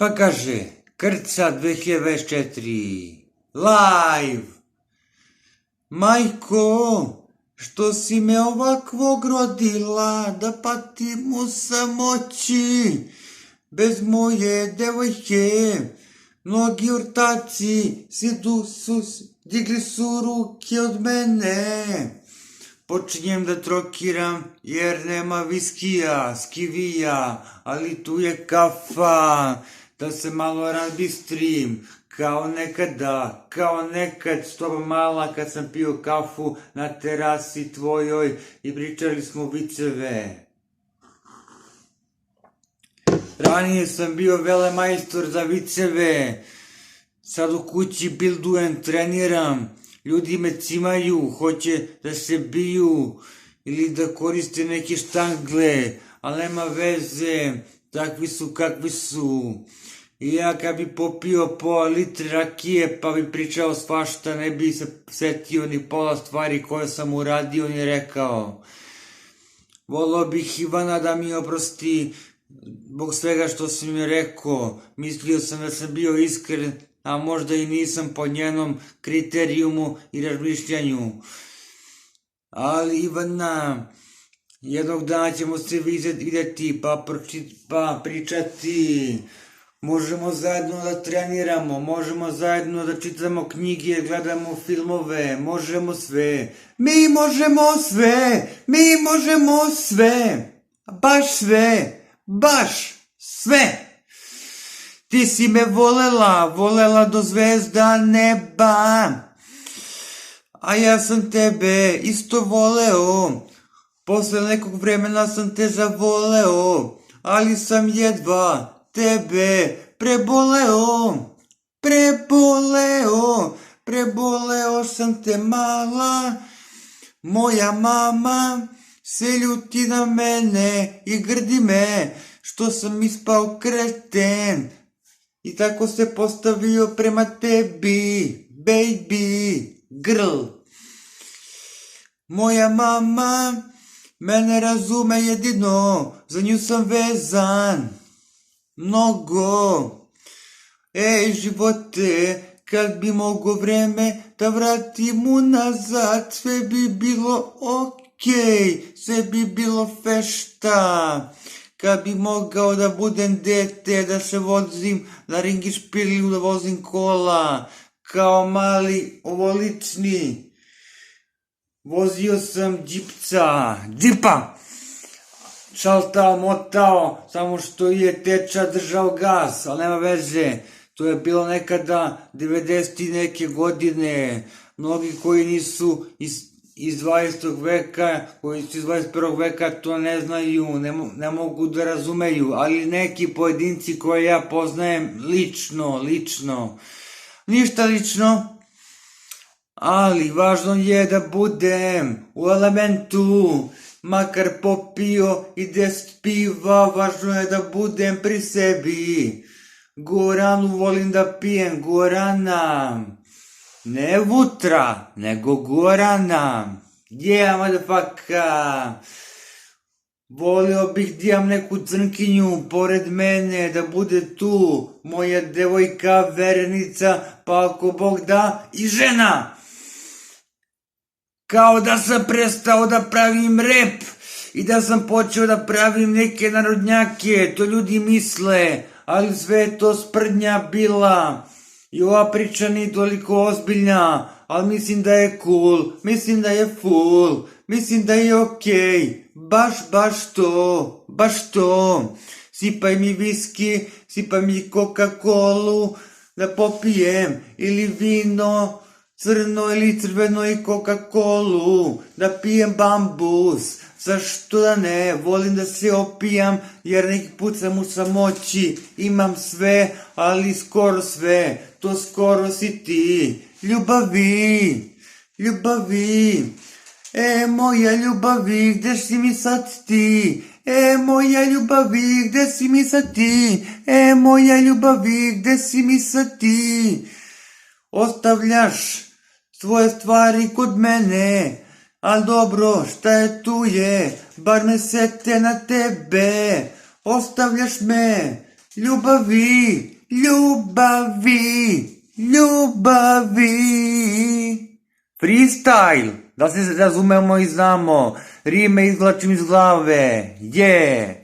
Pa kaže, Krca 2024, live! Majko, što si me ovakvog rodila, da patim u samoći, bez moje devojke. Mnogi ortaci digli su ruke od mene. Počinjem da trokiram jer nema viskija, skivija, ali tu je kafa, da se malo razbistrim, kao nekad s tobom mala kad sam pio kafu na terasi tvojoj i pričali smo viceve. Ranije sam bio velemajstor za viceve, sad u kući bildujem, treniram, ljudi me cimaju, hoće da se biju ili da koriste neke štangle, ali nema veze, takvi su kakvi su. I ja kad bi popio pola litre rakije pa bi pričao svašta, ne bi se setio ni pola stvari koje sam uradio ni rekao. Volao bih Ivana da mi oprosti zbog svega što sam mi rekao, mislio sam da sam bio iskren, a možda i nisam po njenom kriterijumu i razmišljanju. Ali Ivana, jednog dana ćemo se vidjeti pa pričati. Možemo zajedno da treniramo, možemo zajedno da čitamo knjige, gledamo filmove, možemo sve. Mi možemo sve, baš sve. Ti si me volela do zvezda neba, a ja sam tebe isto voleo. Posle nekog vremena sam te zavoleo, ali sam jedva tebe preboleo sam te mala. Moja mama se ljuti na mene i grdi me što sam ispao kreten i tako se postavio prema tebi, baby girl. Moja mama mene razume jedino, za nju sam vezan mnogo. Ej živote, kad bi mogo vreme da vratim unazad, sve bi bilo okej, sve bi bilo fešta. Kad bi mogao da budem dete, da se vozim na ringišpilju, da vozim kola, kao mali ovolični. Vozio sam džipa, šaltao, motao, samo što je teča držao gas, ali nema veze. To je bilo nekada 90. neke godine. Mnogi koji nisu iz 20. veka, koji su iz 21. veka to ne znaju, ne mogu da razumeju, ali neki pojedinci koje ja poznajem lično, ništa lično, ali važno je da budem u elementu, makar popio i 10 piva, važno je da budem pri sebi. Goranu volim da pijem, Gorana, ne Vutra, nego Gorana. Yeah, motherfucker. Volio bih da imam neku crnkinju pored mene, da bude tu moja devojka, verenica, pa ako Bog da i žena. Kao da sam prestao da pravim rep i da sam počeo da pravim neke narodnjake, to ljudi misle, ali sve je to sprdnja bila. I ova priča nije toliko ozbiljna, ali mislim da je cool, mislim da je full, mislim da je okej, baš to. Sipaj mi viski, sipaj mi Coca-Colu, da popijem, ili vino, crno ili crveno i Coca-Colu, da pijem bambus, zašto da ne, volim da se opijam, jer neki put sam u samoći, imam sve, ali skoro sve, to skoro si ti, ljubavi, moja ljubavi, gde si mi sad ti, moja ljubavi, gde si mi sad ti, moja ljubavi, gde si mi sad ti, ostavljaš svoje stvari kod mene, al dobro, šta je tu je, bar me sete na tebe, ostavljaš me, Ljubavi, ljubavi, ljubavi. Freestyle, da se razumemo i znamo, rime izvlačim iz glave, je.